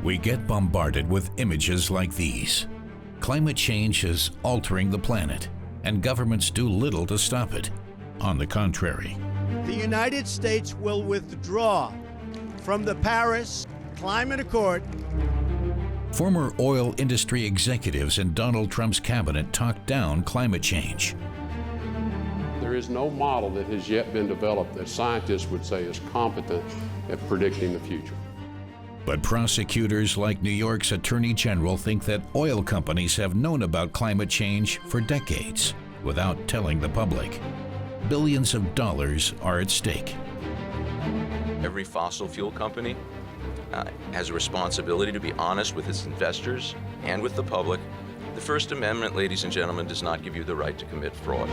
We get bombarded with images like these. Climate change is altering the planet, and governments do little to stop it. On the contrary, the United States will withdraw from the Paris Climate Accord. Former oil industry executives in Donald Trump's cabinet talked down climate change. There is no model that has yet been developed that scientists would say is competent at predicting the future. But prosecutors like New York's Attorney General think that oil companies have known about climate change for decades without telling the public. Billions of dollars are at stake. Every fossil fuel company has a responsibility to be honest with its investors and with the public. The First Amendment, ladies and gentlemen, does not give you the right to commit fraud.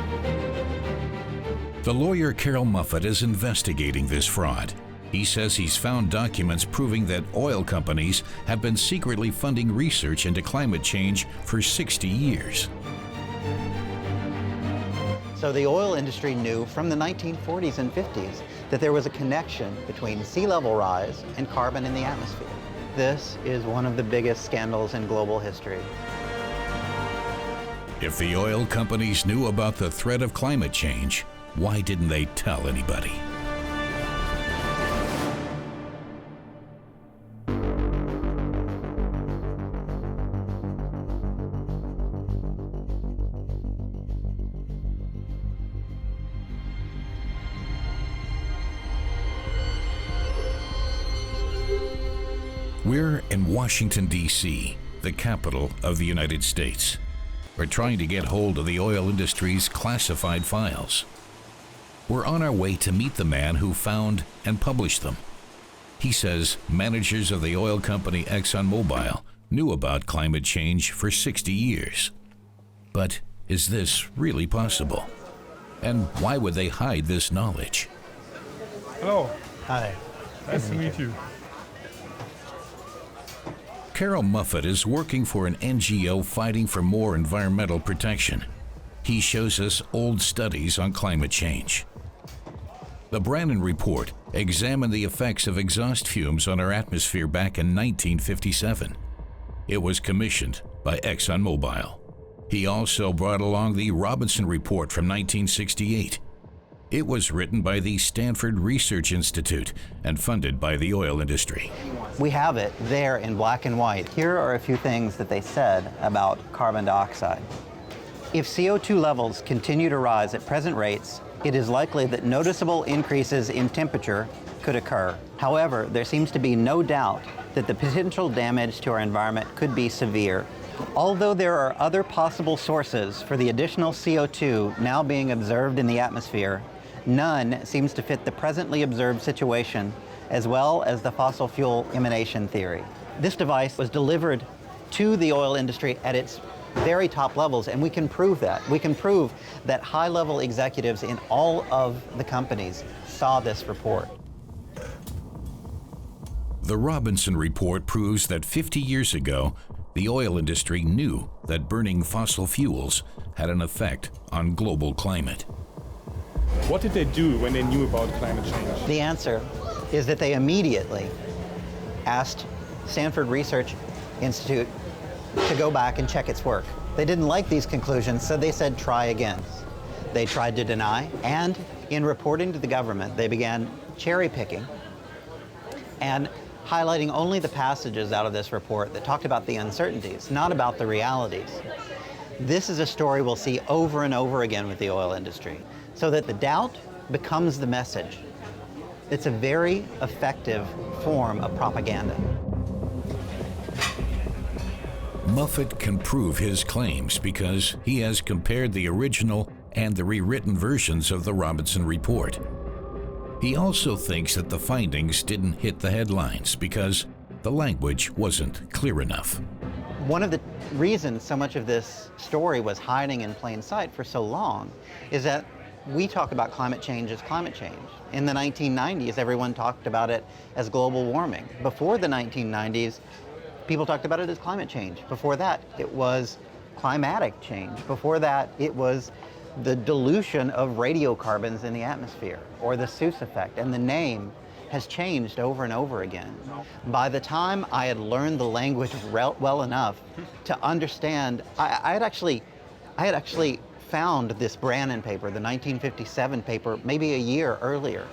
The lawyer Carol Muffett is investigating this fraud. He says he's found documents proving that oil companies have been secretly funding research into climate change for 60 years. So the oil industry knew from the 1940s and 50s that there was a connection between sea level rise and carbon in the atmosphere. This is one of the biggest scandals in global history. If the oil companies knew about the threat of climate change, why didn't they tell anybody? We're in Washington, D.C., the capital of the United States. We're trying to get hold of the oil industry's classified files. We're on our way to meet the man who found and published them. He says managers of the oil company Exxon knew about climate change for 60 years. But is this really possible? And why would they hide this knowledge? Hello. Hi. Nice to meet you. Carol Muffett is working for an NGO fighting for more environmental protection. He shows us old studies on climate change. The Brannan Report examined the effects of exhaust fumes on our atmosphere back in 1957. It was commissioned by ExxonMobil. He also brought along the Robinson Report from 1968. It was written by the Stanford Research Institute and funded by the oil industry. We have it there in black and white. Here are a few things that they said about carbon dioxide. If CO2 levels continue to rise at present rates, it is likely that noticeable increases in temperature could occur. However, there seems to be no doubt that the potential damage to our environment could be severe. Although there are other possible sources for the additional CO2 now being observed in the atmosphere, none seems to fit the presently observed situation, as well as the fossil fuel emanation theory. This device was delivered to the oil industry at its very top levels, and we can prove that. We can prove that high-level executives in all of the companies saw this report. The Robinson Report proves that 50 years ago, the oil industry knew that burning fossil fuels had an effect on global climate. What did they do when they knew about climate change? The answer is that they immediately asked Stanford Research Institute to go back and check its work. They didn't like these conclusions, so they said, try again. They tried to deny, and in reporting to the government, they began cherry picking and highlighting only the passages out of this report that talked about the uncertainties, not about the realities. This is a story we'll see over and over again with the oil industry, so that the doubt becomes the message. It's a very effective form of propaganda. Muffett can prove his claims because he has compared the original and the rewritten versions of the Robinson Report. He also thinks that the findings didn't hit the headlines because the language wasn't clear enough. One of the reasons so much of this story was hiding in plain sight for so long is that we talk about climate change as climate change. In the 1990s, everyone talked about it as global warming. Before the 1990s, people talked about it as climate change. Before that, it was climatic change. Before that, it was the dilution of radiocarbons in the atmosphere, or the Seuss effect. And the name has changed over and over again. By the time I had learned the language well enough to understand, I had actually found this Brannan paper, the 1957 paper, maybe a year earlier.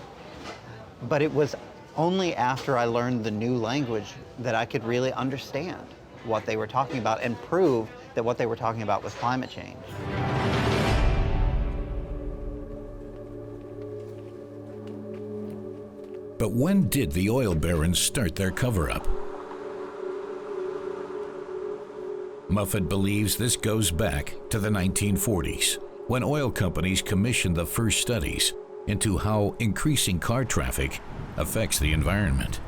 But it was only after I learned the new language that I could really understand what they were talking about and prove that what they were talking about was climate change. But when did the oil barons start their cover-up? Muffet believes this goes back to the 1940s, when oil companies commissioned the first studies into how increasing car traffic affects the environment.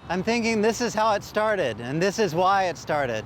I'm thinking this is how it started, and this is why it started.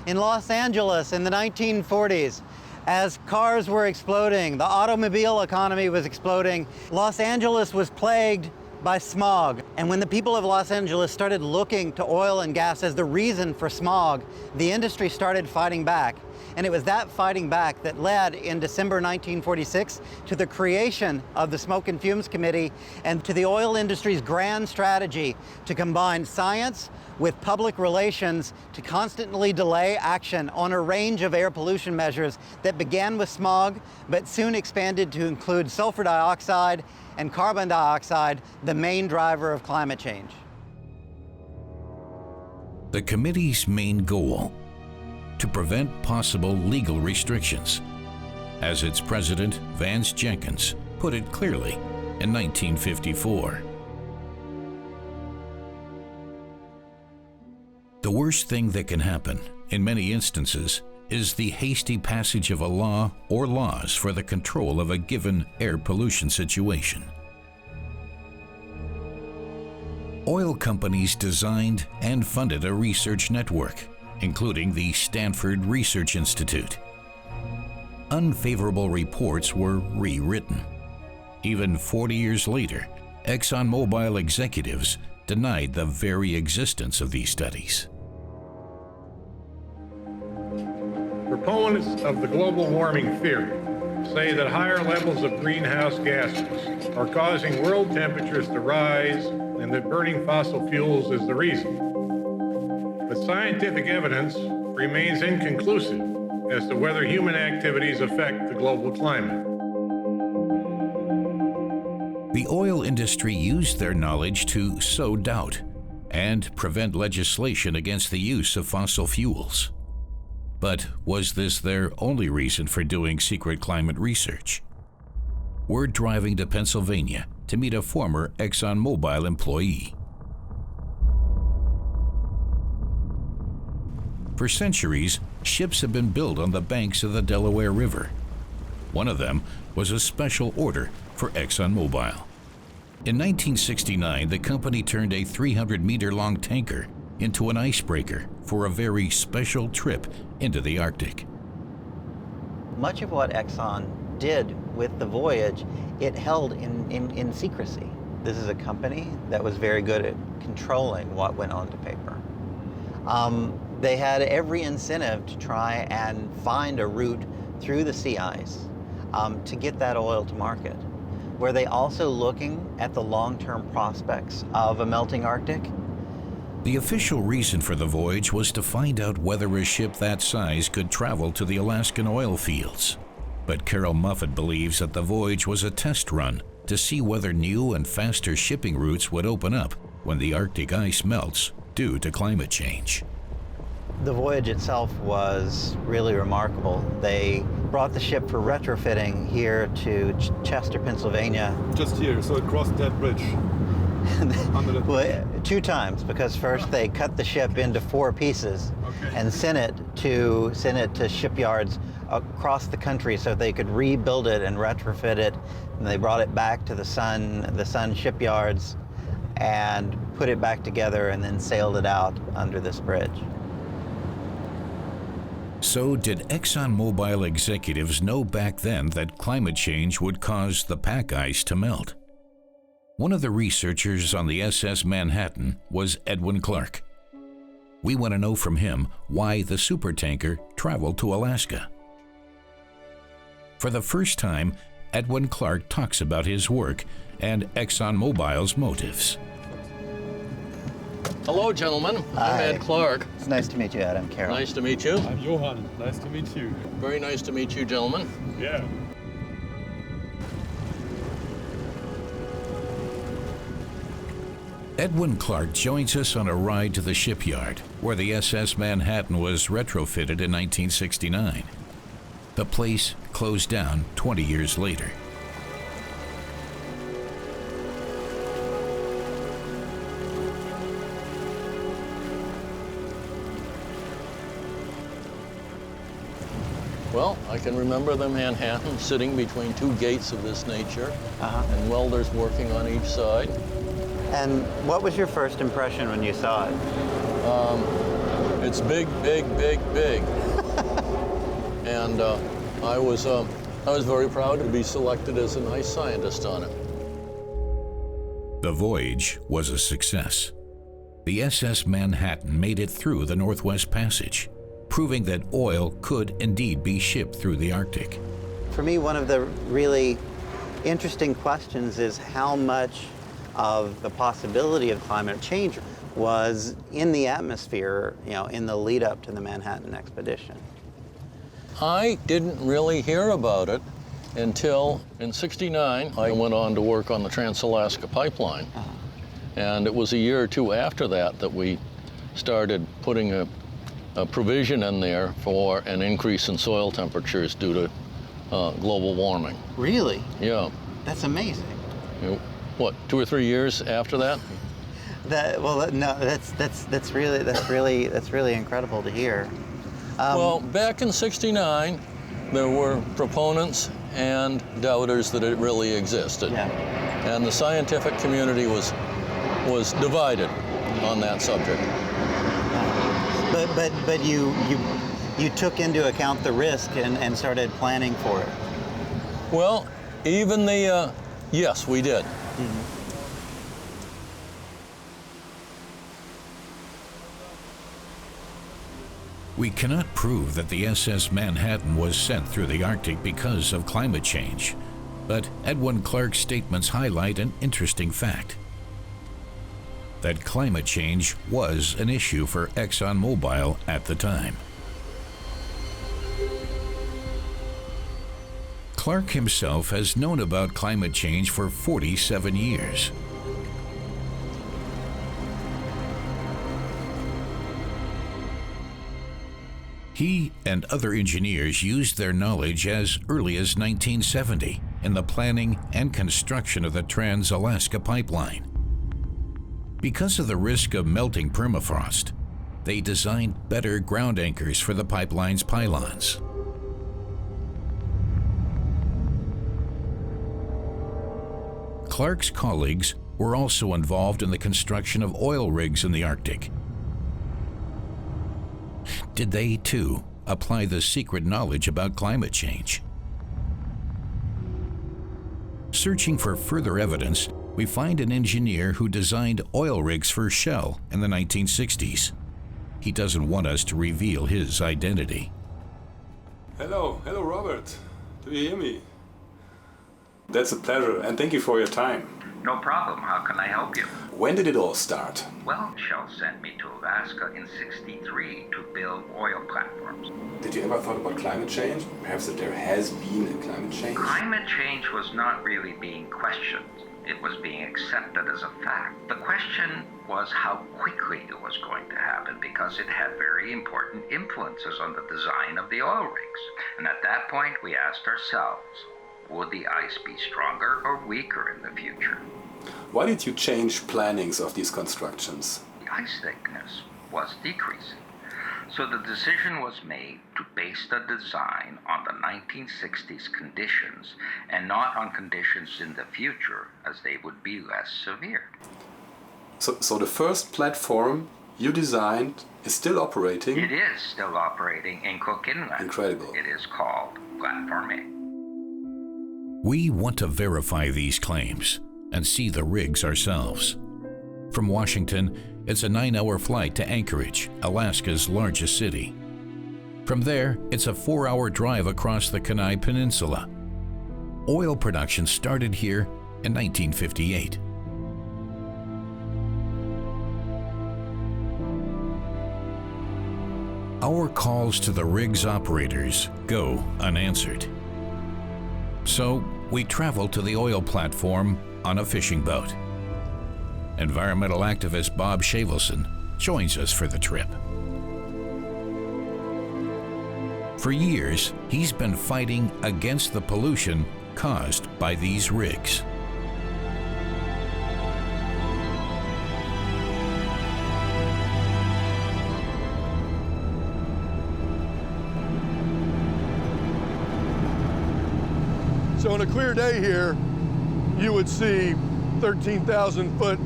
In Los Angeles in the 1940s, as cars were exploding, the automobile economy was exploding, Los Angeles was plagued by smog. And when the people of Los Angeles started looking to oil and gas as the reason for smog, the industry started fighting back. And it was that fighting back that led in December 1946 to the creation of the Smoke and Fumes Committee and to the oil industry's grand strategy to combine science with public relations to constantly delay action on a range of air pollution measures that began with smog but soon expanded to include sulfur dioxide and carbon dioxide, the main driver of climate change. The committee's main goal: to prevent possible legal restrictions. As its president, Vance Jenkins, put it clearly in 1954. The worst thing that can happen, in many instances, is the hasty passage of a law or laws for the control of a given air pollution situation. Oil companies designed and funded a research network, including the Stanford Research Institute. Unfavorable reports were rewritten. Even 40 years later, ExxonMobil executives denied the very existence of these studies. Proponents of the global warming theory say that higher levels of greenhouse gases are causing world temperatures to rise and that burning fossil fuels is the reason. But scientific evidence remains inconclusive as to whether human activities affect the global climate. The oil industry used their knowledge to sow doubt and prevent legislation against the use of fossil fuels. But was this their only reason for doing secret climate research? We're driving to Pennsylvania to meet a former ExxonMobil employee. For centuries, ships have been built on the banks of the Delaware River. One of them was a special order for ExxonMobil. In 1969, the company turned a 300-meter-long tanker into an icebreaker for a very special trip into the Arctic. Much of what Exxon did with the voyage, it held in secrecy. This is a company that was very good at controlling what went onto paper. They had every incentive to try and find a route through the sea ice to get that oil to market. Were they also looking at the long-term prospects of a melting Arctic? The official reason for the voyage was to find out whether a ship that size could travel to the Alaskan oil fields. But Carol Muffet believes that the voyage was a test run to see whether new and faster shipping routes would open up when the Arctic ice melts due to climate change. The voyage itself was really remarkable. They brought the ship for retrofitting here to Chester, Pennsylvania. Just here, so it crossed that bridge. Well, 2 times, because first they cut the ship into 4 pieces and sent it to shipyards across the country so they could rebuild it and retrofit it. And they brought it back to the Sun shipyards and put it back together and then sailed it out under this bridge. So did ExxonMobil executives know back then that climate change would cause the pack ice to melt? One of the researchers on the SS Manhattan was Edwin Clark. We want to know from him why the supertanker traveled to Alaska. For the first time, Edwin Clark talks about his work and ExxonMobil's motives. Hello, gentlemen. Hi. I'm Ed Clark. It's nice to meet you, Ed. I'm Carol. Nice to meet you. I'm Johan. Nice to meet you. Very nice to meet you, gentlemen. Yeah. Edwin Clark joins us on a ride to the shipyard, where the SS Manhattan was retrofitted in 1969. The place closed down 20 years later. Well, I can remember the Manhattan sitting between two gates of this nature, and welders working on each side. And what was your first impression when you saw it? It's big, big, big, big. And I was very proud to be selected as an ice scientist on it. The voyage was a success. The SS Manhattan made it through the Northwest Passage, proving that oil could indeed be shipped through the Arctic. For me, one of the really interesting questions is how much of the possibility of climate change was in the atmosphere, in the lead up to the Manhattan expedition. I didn't really hear about it until in '69 I went on to work on the Trans-Alaska Pipeline. And it was a year or two after that that we started putting a provision in there for an increase in soil temperatures due to global warming. Really? Yeah. That's amazing. What, 2 or 3 years after that? That's really incredible to hear. Well, back in '69, there were proponents and doubters that it really existed. Yeah. And the scientific community was divided on that subject. But you took into account the risk and started planning for it. Well, even the yes, we did. Mm-hmm. We cannot prove that the SS Manhattan was sent through the Arctic because of climate change, but Edwin Clark's statements highlight an interesting fact: that climate change was an issue for ExxonMobil at the time. Clark himself has known about climate change for 47 years. He and other engineers used their knowledge as early as 1970 in the planning and construction of the Trans-Alaska Pipeline. Because of the risk of melting permafrost, they designed better ground anchors for the pipeline's pylons. Clark's colleagues were also involved in the construction of oil rigs in the Arctic. Did they, too, apply the secret knowledge about climate change? Searching for further evidence, we find an engineer who designed oil rigs for Shell in the 1960s. He doesn't want us to reveal his identity. Hello, Robert. Do you hear me? That's a pleasure, and thank you for your time. No problem. How can I help you? When did it all start? Well, Shell sent me to Alaska in '63 to build oil platforms. Did you ever thought about climate change? Perhaps that there has been a climate change? Climate change was not really being questioned. It was being accepted as a fact. The question was how quickly it was going to happen, because it had very important influences on the design of the oil rigs. And at that point, we asked ourselves, would the ice be stronger or weaker in the future? Why did you change plannings of these constructions? The ice thickness was decreasing. So the decision was made to base the design on the 1960s conditions and not on conditions in the future, as they would be less severe. So the first platform you designed is still operating? It is still operating in Cook Inlet. Incredible. It is called Platform A. We want to verify these claims and see the rigs ourselves. From Washington, it's a 9-hour flight to Anchorage, Alaska's largest city. From there, it's a 4-hour drive across the Kenai Peninsula. Oil production started here in 1958. Our calls to the rig's operators go unanswered. So we travel to the oil platform on a fishing boat. Environmental activist Bob Shavelson joins us for the trip. For years, he's been fighting against the pollution caused by these rigs. So on a clear day here, you would see 13,000 foot,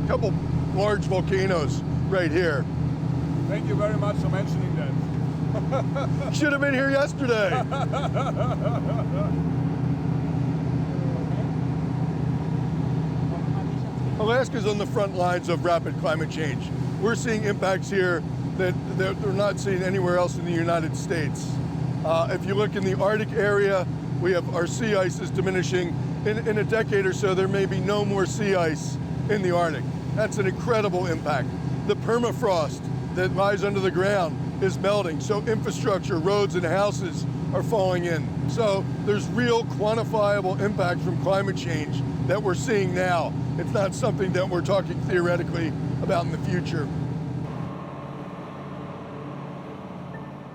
couple large volcanoes right here. Thank you very much for mentioning that. Should have been here yesterday. Alaska's on the front lines of rapid climate change. We're seeing impacts here that they're not seen anywhere else in the United States. If you look in the Arctic area, we have our sea ice is diminishing. In a decade or so, there may be no more sea ice in the Arctic. That's an incredible impact. The permafrost that lies under the ground is melting, so infrastructure, roads and houses are falling in. So there's real quantifiable impact from climate change that we're seeing now. It's not something that we're talking theoretically about in the future.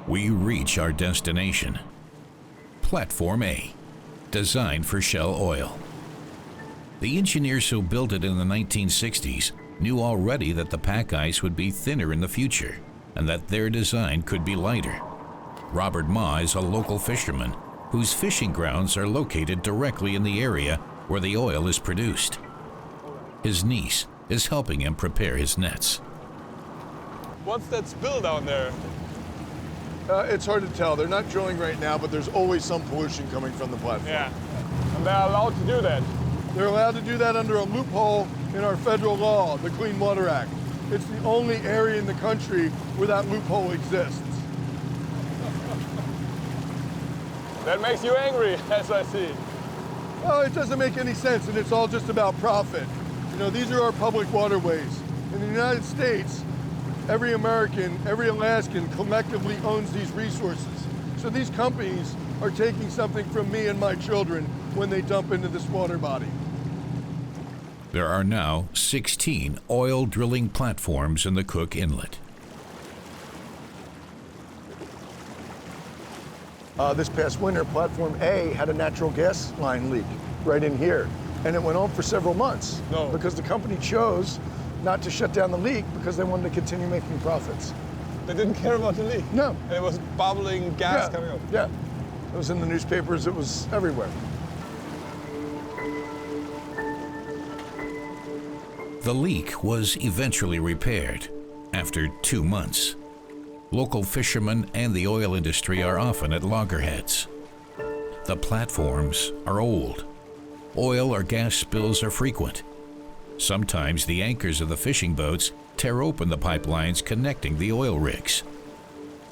We reach our destination, Platform A, designed for Shell oil. The engineers who built it in the 1960s knew already that the pack ice would be thinner in the future and that their design could be lighter. Robert Ma is a local fisherman whose fishing grounds are located directly in the area where the oil is produced. His niece is helping him prepare his nets. What's that spill down there? It's hard to tell. They're not drilling right now, but there's always some pollution coming from the platform. Yeah, and they're allowed to do that. They're allowed to do that under a loophole in our federal law, the Clean Water Act. It's the only area in the country where that loophole exists. That makes you angry, as I see. Well, it doesn't make any sense, and it's all just about profit. You know, these are our public waterways. In the United States, every American, every Alaskan collectively owns these resources. So these companies are taking something from me and my children when they dump into this water body. There are now 16 oil drilling platforms in the Cook Inlet. This past winter, Platform A had a natural gas line leak right in here. And it went on for several months because the company chose not to shut down the leak because they wanted to continue making profits. They didn't care about the leak? No. And it was bubbling gas coming up? Yeah. It was in the newspapers. It was everywhere. The leak was eventually repaired after 2 months. Local fishermen and the oil industry are often at loggerheads. The platforms are old. Oil or gas spills are frequent. Sometimes the anchors of the fishing boats tear open the pipelines connecting the oil rigs.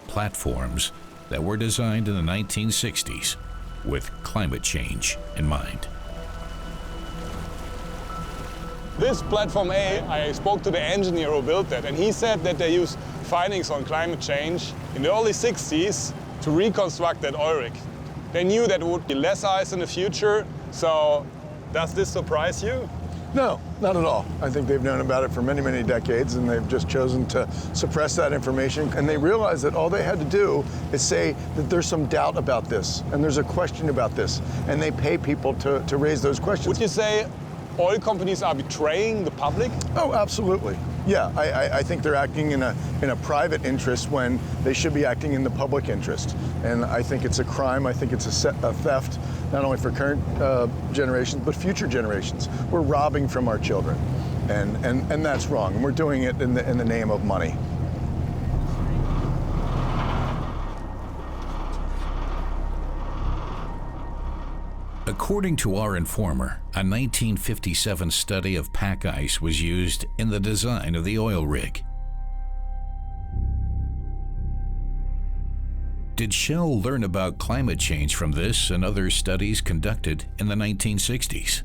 Platforms that were designed in the 1960s with climate change in mind. This Platform A, I spoke to the engineer who built that, and he said that they used findings on climate change in the early 60s to reconstruct that oil rig. They knew that there would be less ice in the future, so does this surprise you? No, not at all. I think they've known about it for many, many decades, and they've just chosen to suppress that information. And they realized that all they had to do is say that there's some doubt about this, and there's a question about this, and they pay people to raise those questions. Would you say oil companies are betraying the public? Oh, absolutely. Yeah, I think they're acting in a private interest when they should be acting in the public interest. And I think it's a crime. I think it's a theft, not only for current generations, but future generations. We're robbing from our children, and that's wrong. And we're doing it in the name of money. According to our informer, a 1957 study of pack ice was used in the design of the oil rig. Did Shell learn about climate change from this and other studies conducted in the 1960s?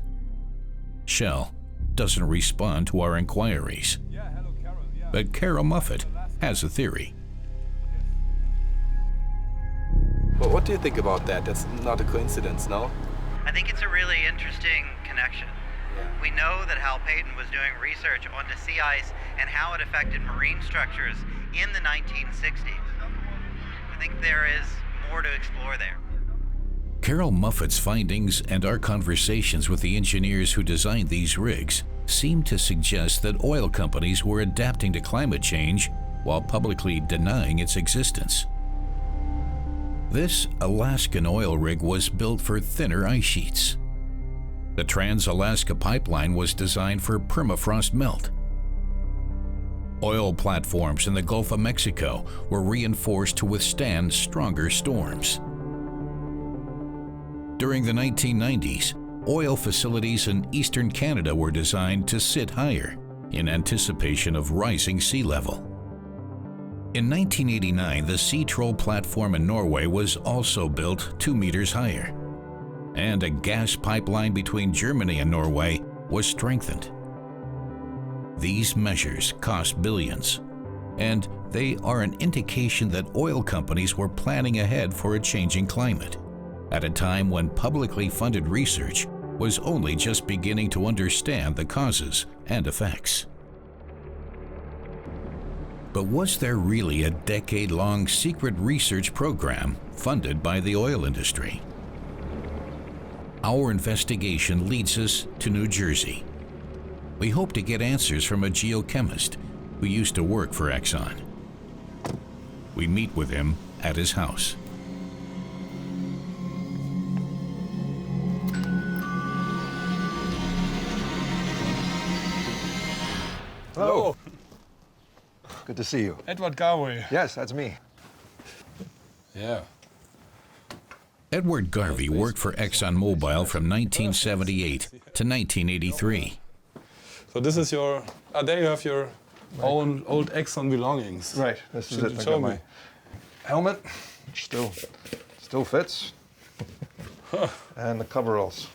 Shell doesn't respond to our inquiries. But Carol Muffett has a theory. Well, what do you think about that? That's not a coincidence, no? I think it's a really interesting connection. We know that Hal Payton was doing research on the sea ice and how it affected marine structures in the 1960s. I think there is more to explore there. Carol Muffett's findings and our conversations with the engineers who designed these rigs seem to suggest that oil companies were adapting to climate change while publicly denying its existence. This Alaskan oil rig was built for thinner ice sheets. The Trans-Alaska Pipeline was designed for permafrost melt. Oil platforms in the Gulf of Mexico were reinforced to withstand stronger storms. During the 1990s, oil facilities in eastern Canada were designed to sit higher in anticipation of rising sea level. In 1989, the Sea Troll platform in Norway was also built 2 meters higher, and a gas pipeline between Germany and Norway was strengthened. These measures cost billions, and they are an indication that oil companies were planning ahead for a changing climate, at a time when publicly funded research was only just beginning to understand the causes and effects. But was there really a decade-long secret research program funded by the oil industry? Our investigation leads us to New Jersey. We hope to get answers from a geochemist who used to work for Exxon. We meet with him at his house. Hello. Good to see you. Edward Garvey. Yes, that's me. Yeah. Edward Garvey worked for ExxonMobil from 1978 to 1983. So this is your, there you have your own old Exxon belongings. Right, this is it. I got my helmet, which still fits, and the coveralls.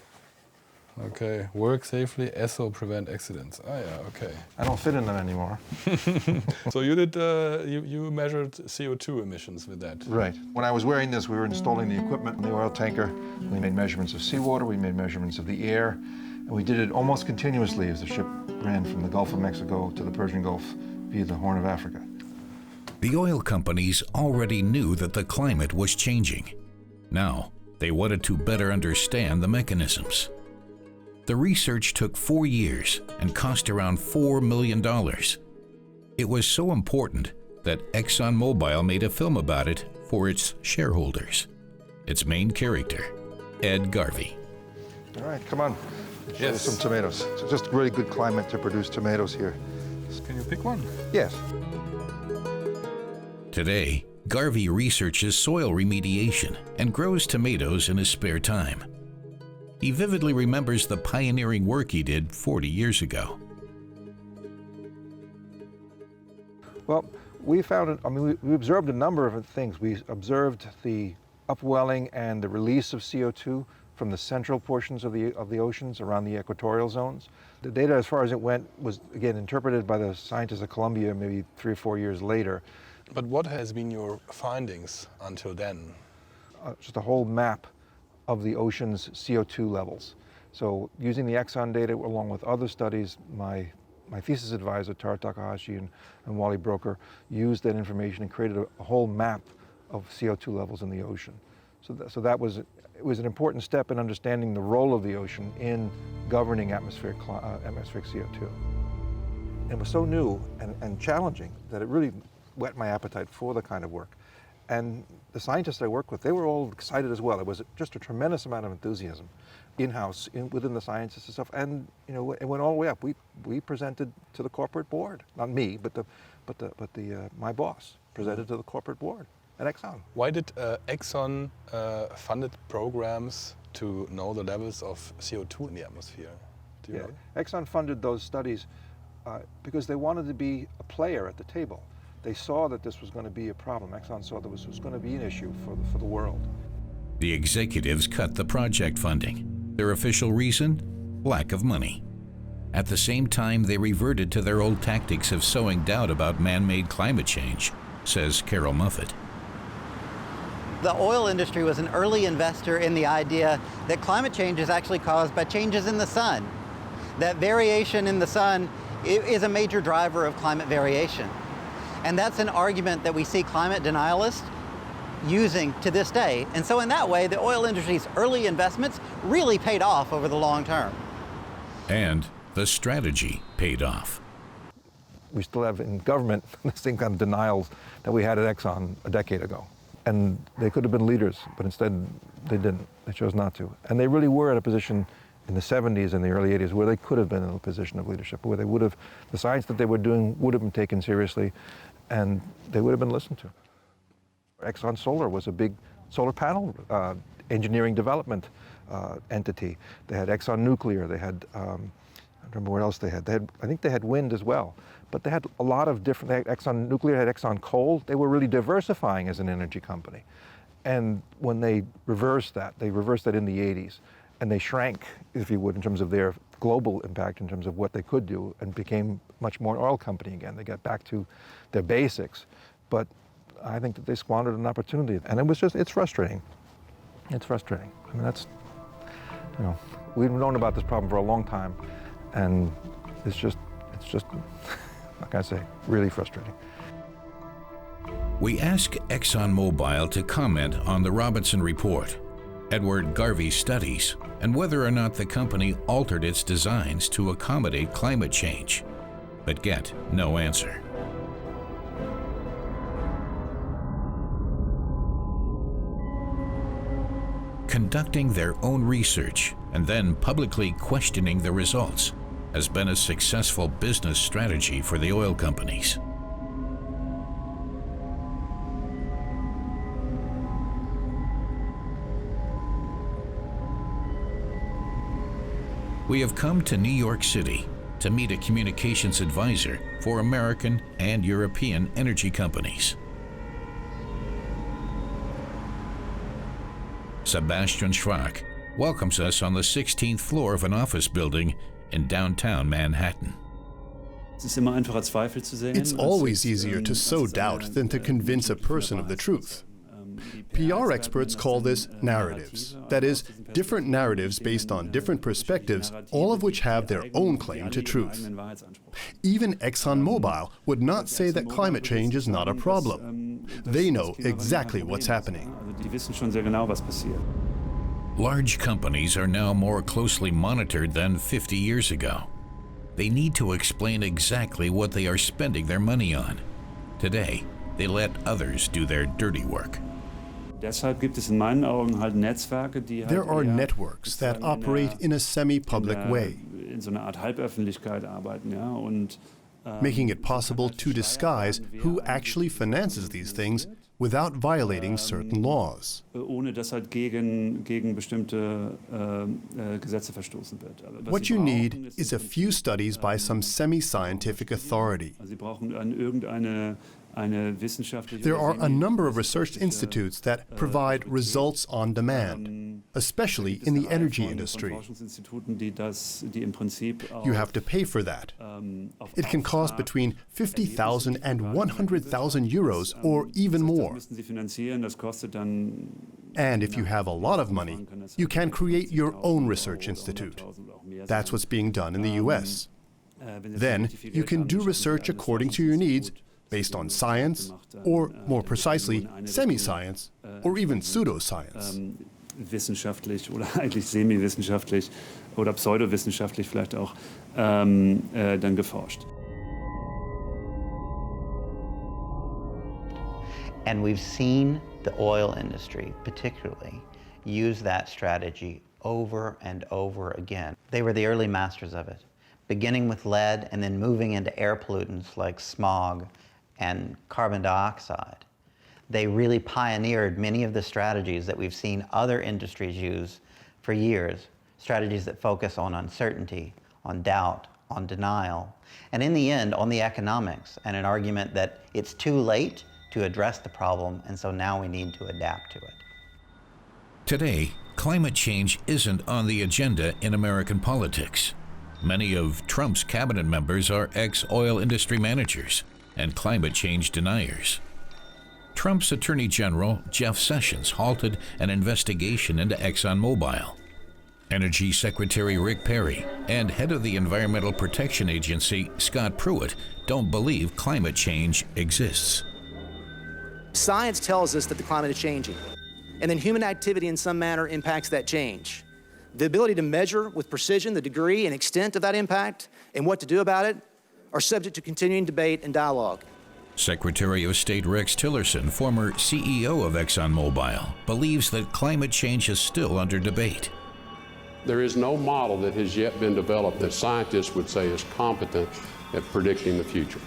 Okay, work safely, ESSO, prevent accidents. Ah, yeah, okay. I don't fit in them anymore. So you did, you measured CO2 emissions with that? Right. When I was wearing this, we were installing the equipment in the oil tanker. We made measurements of seawater, we made measurements of the air, and we did it almost continuously as the ship ran from the Gulf of Mexico to the Persian Gulf via the Horn of Africa. The oil companies already knew that the climate was changing. Now, they wanted to better understand the mechanisms. The research took 4 years and cost around $4 million. It was so important that ExxonMobil made a film about it for its shareholders. Its main character, Ed Garvey. All right, come on. Show you some tomatoes. It's just a really good climate to produce tomatoes here. Can you pick one? Yes. Today, Garvey researches soil remediation and grows tomatoes in his spare time. He vividly remembers the pioneering work he did 40 years ago. Well, we found, we observed a number of things. We observed the upwelling and the release of CO2 from the central portions of the oceans around the equatorial zones. The data, as far as it went, was again interpreted by the scientists at Columbia maybe 3 or 4 years later. But what has been your findings until then? Just a whole map of the ocean's CO2 levels. So using the Exxon data along with other studies, my thesis advisor, Tara Takahashi and Wally Broker, used that information and created a whole map of CO2 levels in the ocean. So that was, it was an important step in understanding the role of the ocean in governing atmospheric CO2. It was so new and challenging that it really whet my appetite for the kind of work. And the scientists I work with, they were all excited as well. It was just a tremendous amount of enthusiasm in-house, within the scientists and stuff. And it went all the way up. We presented to the corporate board, not me, but my boss presented to the corporate board at Exxon. Why did Exxon funded programs to know the levels of CO2 in the atmosphere? Do you know? Exxon funded those studies because they wanted to be a player at the table. They saw that this was going to be a problem. Exxon saw that this was going to be an issue for the world. The executives cut the project funding. Their official reason? Lack of money. At the same time, they reverted to their old tactics of sowing doubt about man-made climate change, says Carol Muffett. The oil industry was an early investor in the idea that climate change is actually caused by changes in the sun. That variation in the sun is a major driver of climate variation. And that's an argument that we see climate denialists using to this day. And so in that way, the oil industry's early investments really paid off over the long term. And the strategy paid off. We still have in government the same kind of denials that we had at Exxon a decade ago. And they could have been leaders, but instead they didn't. They chose not to. And they really were at a position in the 70s and the early 80s where they could have been in a position of leadership, where they would have, the science that they were doing would have been taken seriously and they would have been listened to. Exxon Solar was a big solar panel engineering development entity. They had Exxon Nuclear, they had, I don't remember what else they had. I think they had wind as well. But they had a lot of different, Exxon Nuclear had Exxon Coal. They were really diversifying as an energy company. And when they reversed that in the 80s. And they shrank, if you would, in terms of their global impact, in terms of what they could do, and became much more an oil company again. They got back to their basics. But I think that they squandered an opportunity. And it's frustrating. It's frustrating. I mean, we've known about this problem for a long time. And it's just, like I say, really frustrating. We ask ExxonMobil to comment on the Robinson Report, Edward Garvey's studies, and whether or not the company altered its designs to accommodate climate change, but get no answer. Conducting their own research and then publicly questioning the results has been a successful business strategy for the oil companies. We have come to New York City to meet a communications advisor for American and European energy companies. Sebastian Schwach welcomes us on the 16th floor of an office building in downtown Manhattan. It's always easier to sow doubt than to convince a person of the truth. PR experts call this narratives. That is, different narratives based on different perspectives, all of which have their own claim to truth. Even ExxonMobil would not say that climate change is not a problem. They know exactly what's happening. Large companies are now more closely monitored than 50 years ago. They need to explain exactly what they are spending their money on. Today, they let others do their dirty work. There are networks that operate in a semi-public way, making it possible to disguise who actually finances these things without violating certain laws. What you need is a few studies by some semi-scientific authority. There are a number of research institutes that provide results on demand, especially in the energy industry. You have to pay for that. It can cost between 50,000 and 100,000 euros or even more. And if you have a lot of money, you can create your own research institute. That's what's being done in the US. Then you can do research according to your needs, based on science, or more precisely, semi-science, or even pseudoscience. Wissenschaftlich oder eigentlich semi-wissenschaftlich oder pseudowissenschaftlich vielleicht auch dann geforscht. And we've seen the oil industry, particularly, use that strategy over and over again. They were the early masters of it, beginning with lead and then moving into air pollutants like smog and carbon dioxide. They really pioneered many of the strategies that we've seen other industries use for years, strategies that focus on uncertainty, on doubt, on denial, and in the end, on the economics, and an argument that it's too late to address the problem, and so now we need to adapt to it. Today, climate change isn't on the agenda in American politics. Many of Trump's cabinet members are ex-oil industry managers and climate change deniers. Trump's Attorney General, Jeff Sessions, halted an investigation into ExxonMobil. Energy Secretary Rick Perry and head of the Environmental Protection Agency, Scott Pruitt, don't believe climate change exists. Science tells us that the climate is changing, and then human activity in some manner impacts that change. The ability to measure with precision the degree and extent of that impact and what to do about it are subject to continuing debate and dialogue. Secretary of State Rex Tillerson, former CEO of ExxonMobil, believes that climate change is still under debate. There is no model that has yet been developed that scientists would say is competent at predicting the future.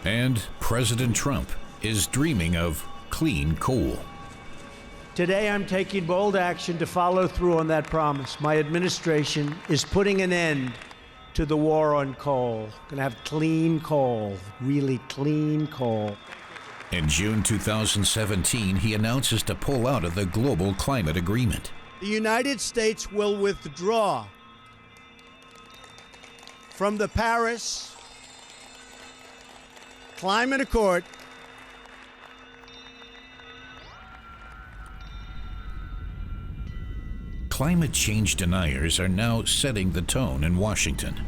And President Trump is dreaming of clean coal. Today, I'm taking bold action to follow through on that promise. My administration is putting an end to the war on coal. Going to have clean coal, really clean coal. In June 2017, he announces to pull out of the global climate agreement. The United States will withdraw from the Paris Climate Accord. Climate change deniers are now setting the tone in Washington.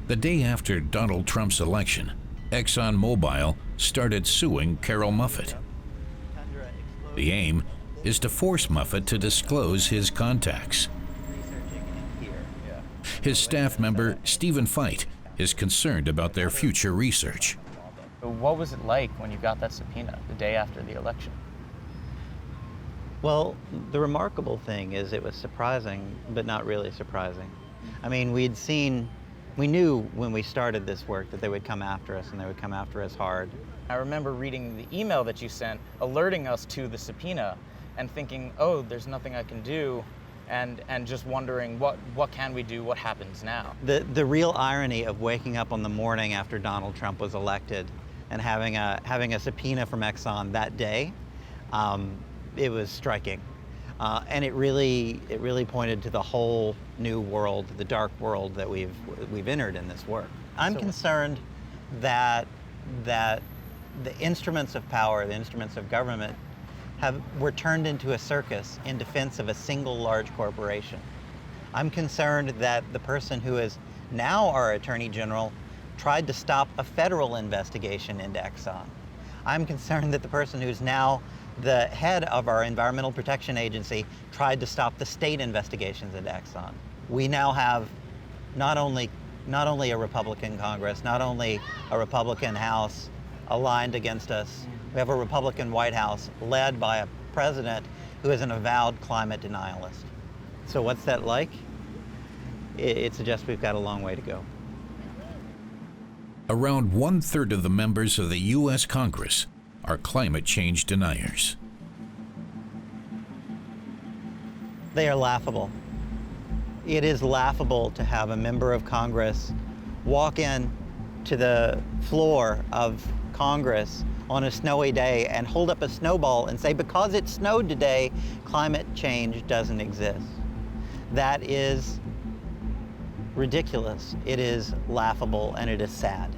The day after Donald Trump's election, ExxonMobil started suing Carol Muffett. The aim is to force Muffett to disclose his contacts. His staff member, Stephen Feit, is concerned about their future research. What was it like when you got that subpoena the day after the election? Well, the remarkable thing is it was surprising, but not really surprising. I mean, we knew when we started this work that they would come after us, and they would come after us hard. I remember reading the email that you sent, alerting us to the subpoena, and thinking, oh, there's nothing I can do, and just wondering, what can we do, what happens now? The real irony of waking up on the morning after Donald Trump was elected and having a subpoena from Exxon that day, it was striking. And it really pointed to the whole new world, the dark world that we've entered in this work. I'm concerned that the instruments of power, the instruments of government, were turned into a circus in defense of a single large corporation. I'm concerned that the person who is now our Attorney General tried to stop a federal investigation into Exxon. I'm concerned that the person who's now the head of our Environmental Protection Agency tried to stop the state investigations into Exxon. We now have not only a Republican Congress, not only a Republican House aligned against us, we have a Republican White House led by a president who is an avowed climate denialist. So what's that like? It suggests we've got a long way to go. Around 1/3 of the members of the U.S. Congress are climate change deniers. They are laughable. It is laughable to have a member of Congress walk in to the floor of Congress on a snowy day and hold up a snowball and say, because it snowed today, climate change doesn't exist. That is ridiculous. It is laughable, and it is sad.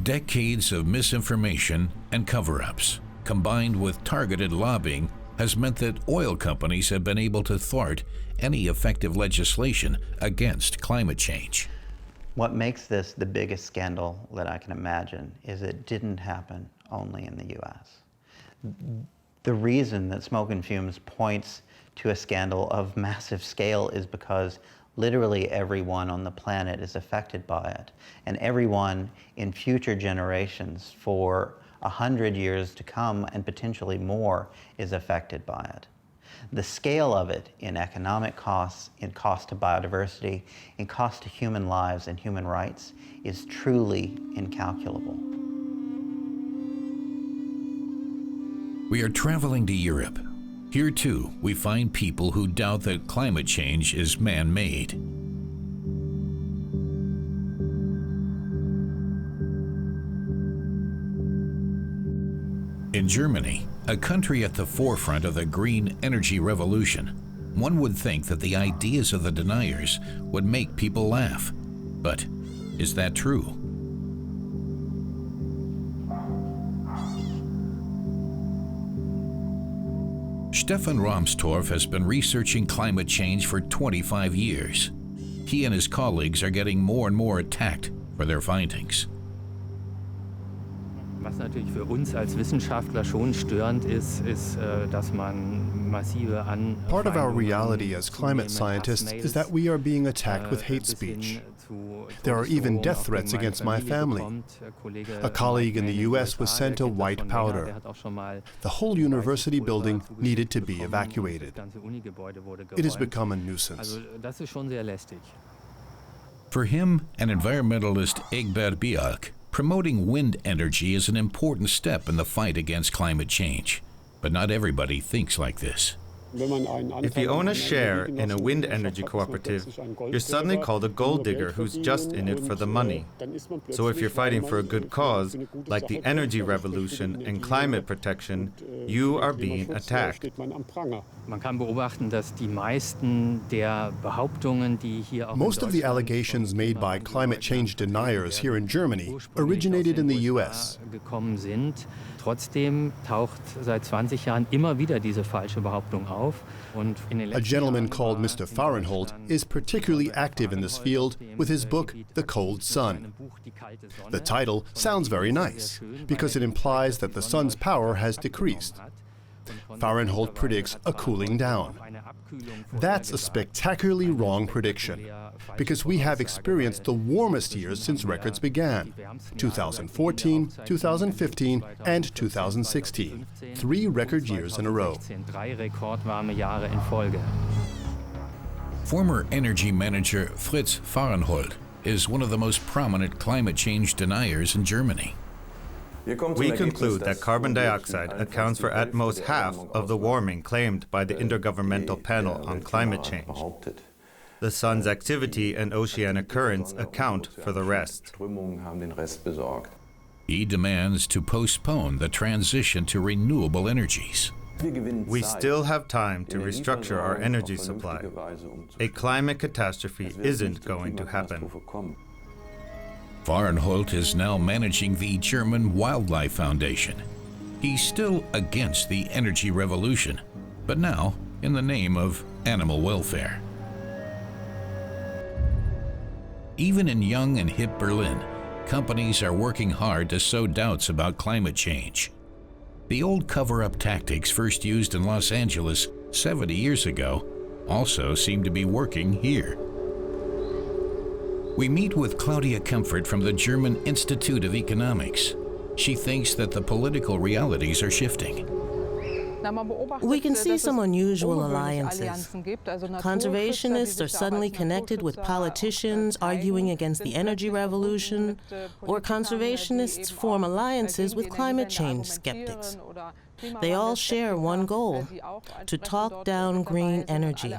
Decades of misinformation and cover-ups, combined with targeted lobbying, has meant that oil companies have been able to thwart any effective legislation against climate change. What makes this the biggest scandal that I can imagine is it didn't happen only in the U.S. The reason that Smoke and Fumes points to a scandal of massive scale is because literally everyone on the planet is affected by it, and everyone in future generations for 100 years to come and potentially more is affected by it. The scale of it in economic costs, in cost to biodiversity, in cost to human lives and human rights is truly incalculable. We are traveling to Europe, Here too, we find people who doubt that climate change is man-made. In Germany, a country at the forefront of the green energy revolution, one would think that the ideas of the deniers would make people laugh. But is that true? Stefan Rahmstorff has been researching climate change for 25 years. He and his colleagues are getting more and more attacked for their findings. Was natürlich für uns als Wissenschaftler schon störend ist, dass man massive Part of our reality as climate scientists is that we are being attacked with hate speech. There are even death threats against my family. A colleague in the US was sent a white powder. The whole university building needed to be evacuated. It has become a nuisance. For him, an environmentalist Egbert Bialk, promoting wind energy is an important step in the fight against climate change. But not everybody thinks like this. If you own a share in a wind energy cooperative, you're suddenly called a gold digger who's just in it for the money. So if you're fighting for a good cause, like the energy revolution and climate protection, you are being attacked. Most of the allegations made by climate change deniers here in Germany originated in the US. Trotzdem taucht seit 20 Jahren immer wieder diese falsche Behauptung auf. A gentleman called Mr. Fahrenholt is particularly active in this field with his book, The Cold Sun. The title sounds very nice because it implies that the sun's power has decreased. Fahrenholt predicts a cooling down. That's a spectacularly wrong prediction, because we have experienced the warmest years since records began: 2014, 2015, and 2016. 3 record years in a row. Former energy manager Fritz Fahrenholt is one of the most prominent climate change deniers in Germany. We conclude that carbon dioxide accounts for at most half of the warming claimed by the Intergovernmental Panel on Climate Change. The sun's activity and oceanic currents account for the rest. He demands to postpone the transition to renewable energies. We still have time to restructure our energy supply. A climate catastrophe isn't going to happen. Fahrenholt is now managing the German Wildlife Foundation. He's still against the energy revolution, but now in the name of animal welfare. Even in young and hip Berlin, companies are working hard to sow doubts about climate change. The old cover-up tactics first used in Los Angeles 70 years ago also seem to be working here. We meet with Claudia Kempfert from the German Institute of Economics. She thinks that the political realities are shifting. We can see some unusual alliances. Conservationists are suddenly connected with politicians arguing against the energy revolution, or conservationists form alliances with climate change skeptics. They all share one goal: to talk down green energy.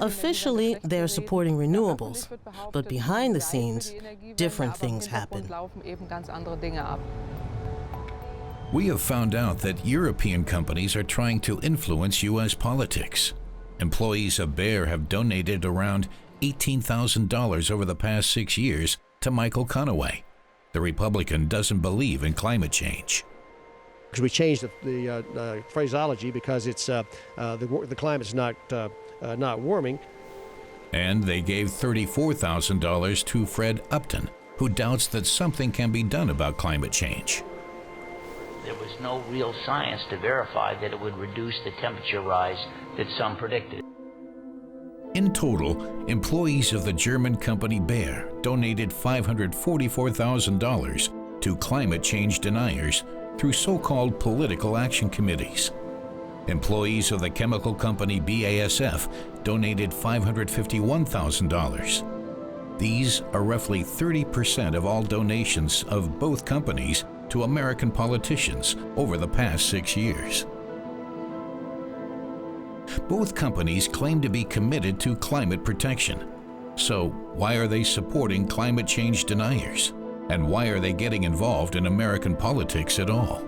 Officially, they're supporting renewables, but behind the scenes, different things happen. We have found out that European companies are trying to influence U.S. politics. Employees of Bayer have donated around $18,000 over the past 6 years to Michael Conaway. The Republican doesn't believe in climate change. We changed the phraseology because it's the climate's not warming. And they gave $34,000 to Fred Upton, who doubts that something can be done about climate change. There was no real science to verify that it would reduce the temperature rise that some predicted. In total, employees of the German company Bayer donated $544,000 to climate change deniers through so-called political action committees. Employees of the chemical company BASF donated $551,000. These are roughly 30% of all donations of both companies to American politicians over the past 6 years. Both companies claim to be committed to climate protection. So why are they supporting climate change deniers? And why are they getting involved in American politics at all?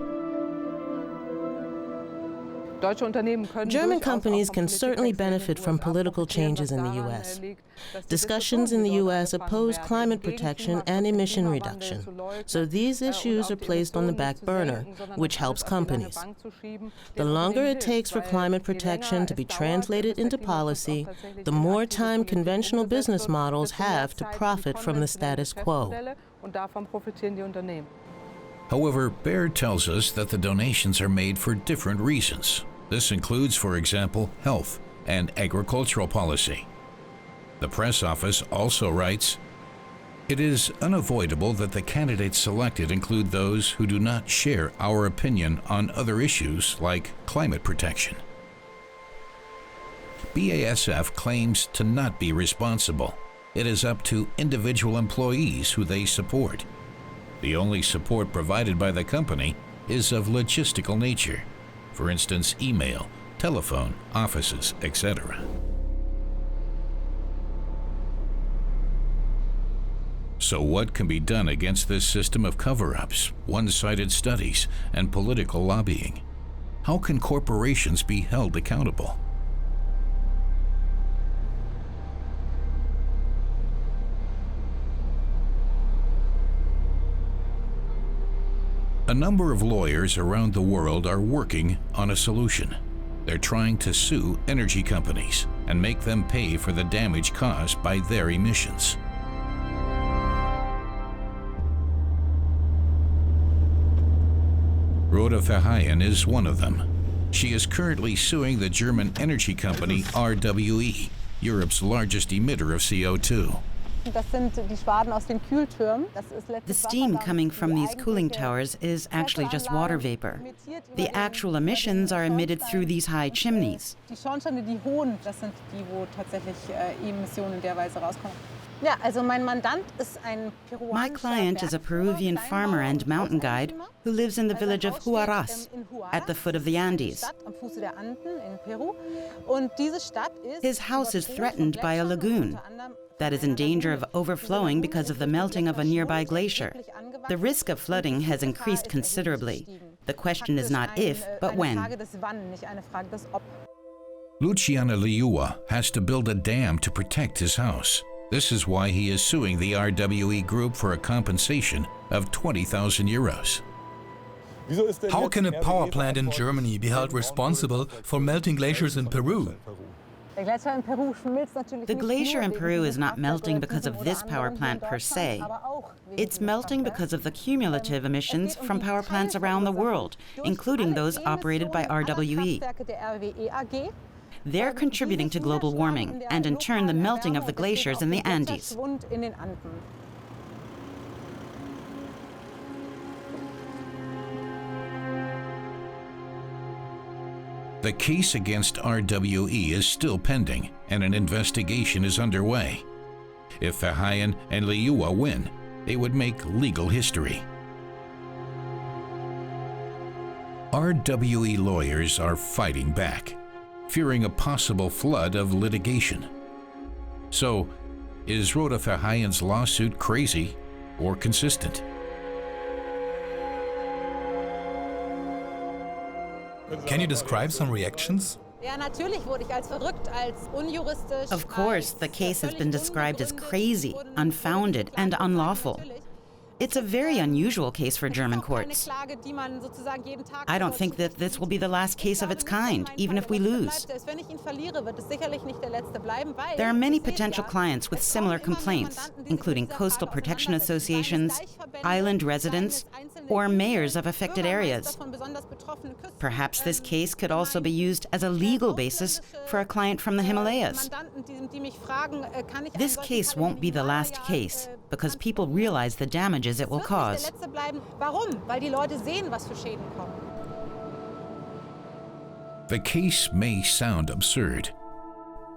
German companies can certainly benefit from political changes in the U.S. Discussions in the U.S. oppose climate protection and emission reduction, so these issues are placed on the back burner, which helps companies. The longer it takes for climate protection to be translated into policy, the more time conventional business models have to profit from the status quo. However, Baer tells us that the donations are made for different reasons. This includes, for example, health and agricultural policy. The press office also writes, "It is unavoidable that the candidates selected include those who do not share our opinion on other issues like climate protection." BASF claims to not be responsible. It is up to individual employees who they support. The only support provided by the company is of logistical nature. For instance, email, telephone, offices, etc. So what can be done against this system of cover-ups, one-sided studies, and political lobbying? How can corporations be held accountable? A number of lawyers around the world are working on a solution. They're trying to sue energy companies and make them pay for the damage caused by their emissions. Rhoda Verheyen is one of them. She is currently suing the German energy company RWE, Europe's largest emitter of CO2. The steam coming from these cooling towers is actually just water vapor. The actual emissions are emitted through these high chimneys. My client is a Peruvian farmer and mountain guide who lives in the village of Huaraz, at the foot of the Andes. His house is threatened by a lagoon that is in danger of overflowing because of the melting of a nearby glacier. The risk of flooding has increased considerably. The question is not if, but when. Luciano Liua has to build a dam to protect his house. This is why he is suing the RWE group for a compensation of 20,000 euros. How can a power plant in Germany be held responsible for melting glaciers in Peru? The glacier in Peru is not melting because of this power plant per se. It's melting because of the cumulative emissions from power plants around the world, including those operated by RWE. They're contributing to global warming, and in turn the melting of the glaciers in the Andes. The case against RWE is still pending, and an investigation is underway. If Verheyen and Liua win, they would make legal history. RWE lawyers are fighting back, fearing a possible flood of litigation. So, is Rhoda Verheyen's lawsuit crazy or consistent? Can you describe some reactions? Of course, the case has been described as crazy, unfounded, and unlawful. It's a very unusual case for German courts. I don't think that this will be the last case of its kind, even if we lose. There are many potential clients with similar complaints, including coastal protection associations, island residents, or mayors of affected areas. Perhaps this case could also be used as a legal basis for a client from the Himalayas. This case won't be the last case, because people realize the damages it will cause. The case may sound absurd.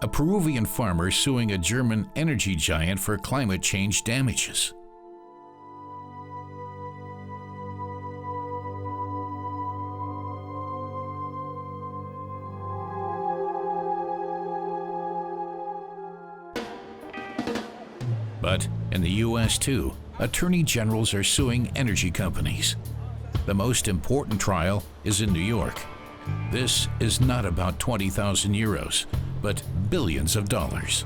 A Peruvian farmer suing a German energy giant for climate change damages. But in the U.S. too, attorney generals are suing energy companies. The most important trial is in New York. This is not about 20,000 euros, but billions of dollars.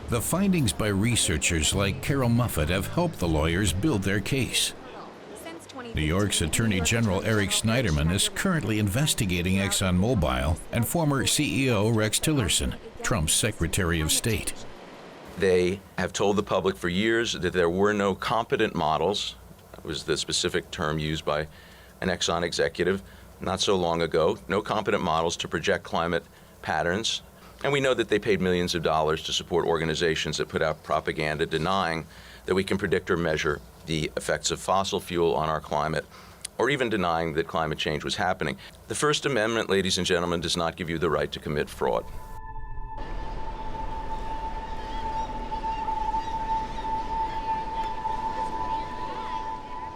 The findings by researchers like Carol Muffett have helped the lawyers build their case. New York's Attorney General Eric Schneiderman is currently investigating ExxonMobil and former CEO Rex Tillerson, Trump's Secretary of State. They have told the public for years that there were no competent models. That was the specific term used by an Exxon executive not so long ago. No competent models to project climate patterns. And we know that they paid millions of dollars to support organizations that put out propaganda denying that we can predict or measure the effects of fossil fuel on our climate, or even denying that climate change was happening. The First Amendment, ladies and gentlemen, does not give you the right to commit fraud.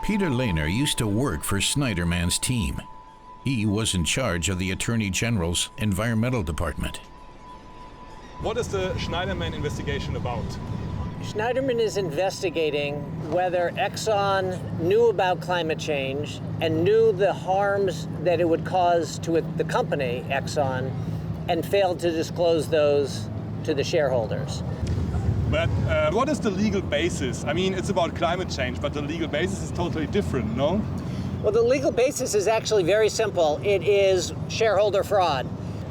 Peter Lehner used to work for Schneiderman's team. He was in charge of the Attorney General's Environmental Department. What is the Schneiderman investigation about? Schneiderman is investigating whether Exxon knew about climate change and knew the harms that it would cause to the company, Exxon, and failed to disclose those to the shareholders. But what is the legal basis? I mean, it's about climate change, but the legal basis is totally different, no? Well, the legal basis is actually very simple. It is shareholder fraud.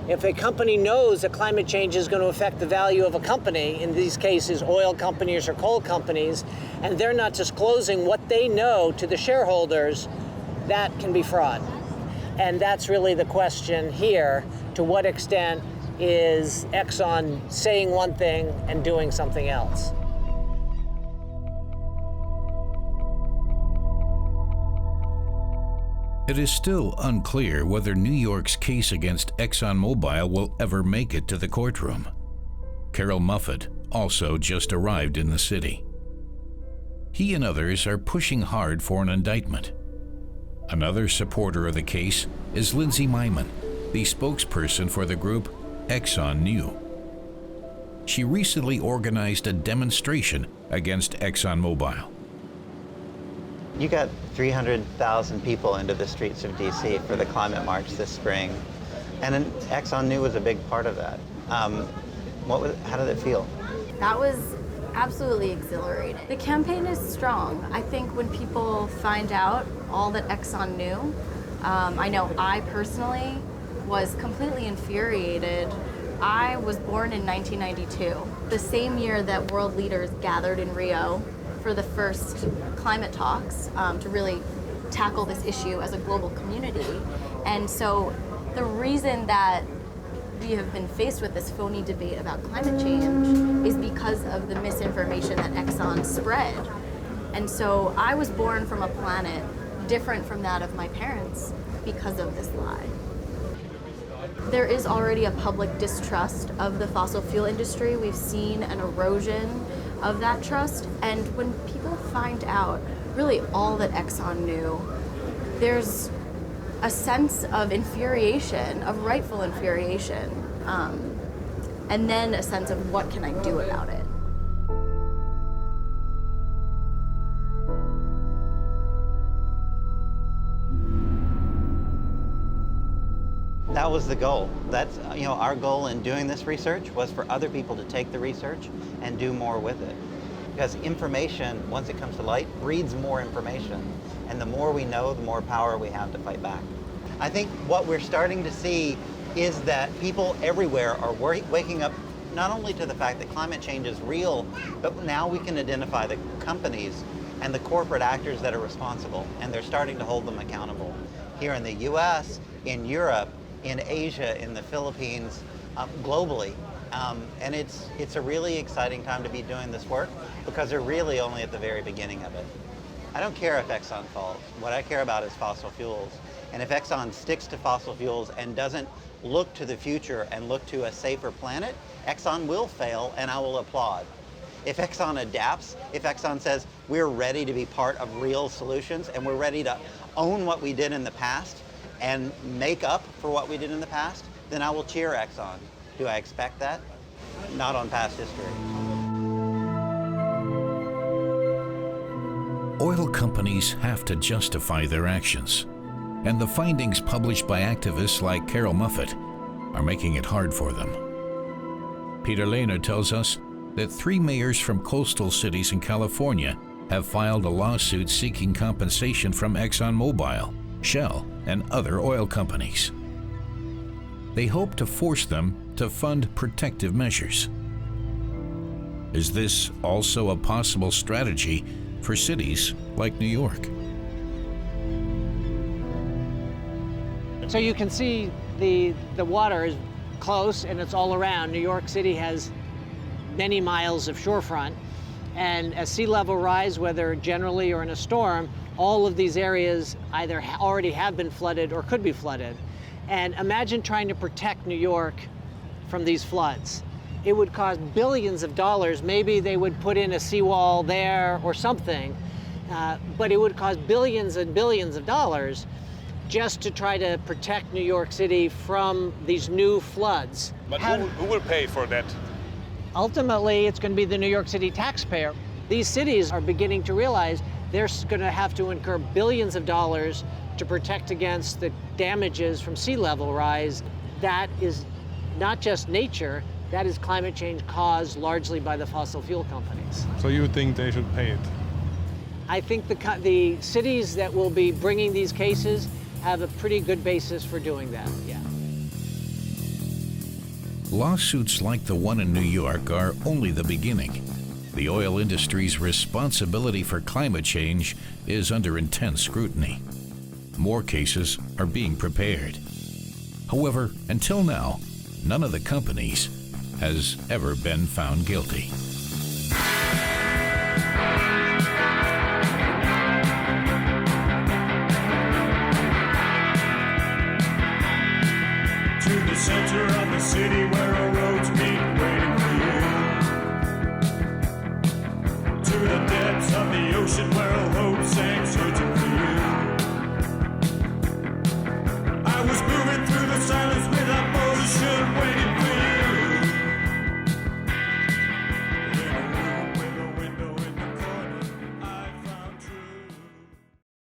If a company knows that climate change is going to affect the value of a company, in these cases oil companies or coal companies, and they're not disclosing what they know to the shareholders, that can be fraud. And that's really the question here. To what extent is Exxon saying one thing and doing something else? It is still unclear whether New York's case against ExxonMobil will ever make it to the courtroom. Carol Muffett also just arrived in the city. He and others are pushing hard for an indictment. Another supporter of the case is Lindsay Myman, the spokesperson for the group Exxon Knew. She recently organized a demonstration against ExxonMobil. You got 300,000 people into the streets of D.C. for the climate march this spring, and Exxon Knew was a big part of that. How did it feel? That was absolutely exhilarating. The campaign is strong. I think when people find out all that Exxon knew, I know I personally was completely infuriated. I was born in 1992, the same year that world leaders gathered in Rio for the first climate talks to really tackle this issue as a global community. And so the reason that we have been faced with this phony debate about climate change is because of the misinformation that Exxon spread. And so I was born from a planet different from that of my parents because of this lie. There is already a public distrust of the fossil fuel industry. We've seen an erosion of that trust, and when people find out really all that Exxon knew, there's a sense of infuriation, of rightful infuriation, and then a sense of what can I do about it. That was the goal. That's, our goal in doing this research was for other people to take the research and do more with it. Because information, once it comes to light, breeds more information. And the more we know, the more power we have to fight back. I think what we're starting to see is that people everywhere are waking up not only to the fact that climate change is real, but now we can identify the companies and the corporate actors that are responsible, and they're starting to hold them accountable. Here in the US, in Europe, in Asia, in the Philippines, globally. And it's a really exciting time to be doing this work because they're really only at the very beginning of it. I don't care if Exxon falls. What I care about is fossil fuels. And if Exxon sticks to fossil fuels and doesn't look to the future and look to a safer planet, Exxon will fail, and I will applaud. If Exxon adapts, if Exxon says we're ready to be part of real solutions and we're ready to own what we did in the past and make up for what we did in the past, then I will cheer Exxon. Do I expect that? not on past history. Oil companies have to justify their actions, and the findings published by activists like Carol Muffett are making it hard for them. Peter Lehner tells us that 3 mayors from coastal cities in California have filed a lawsuit seeking compensation from ExxonMobil, Shell, and other oil companies. They hope to force them to fund protective measures. Is this also a possible strategy for cities like New York? So you can see the water is close and it's all around. New York City has many miles of shorefront, and as sea level rise, whether generally or in a storm, all of these areas either already have been flooded or could be flooded. And imagine trying to protect New York from these floods. It would cost billions of dollars. Maybe they would put in a seawall there or something, but it would cost billions and billions of dollars just to try to protect New York City from these new floods. But who will pay for that? Ultimately, it's going to be the New York City taxpayer. These cities are beginning to realize they're going to have to incur billions of dollars to protect against the damages from sea level rise. That is not just nature, that is climate change caused largely by the fossil fuel companies. So you think they should pay it? I think the cities that will be bringing these cases have a pretty good basis for doing that, yeah. Lawsuits like the one in New York are only the beginning. The oil industry's responsibility for climate change is under intense scrutiny. More cases are being prepared. However, until now, none of the companies has ever been found guilty. To the center of the city where our roads meet.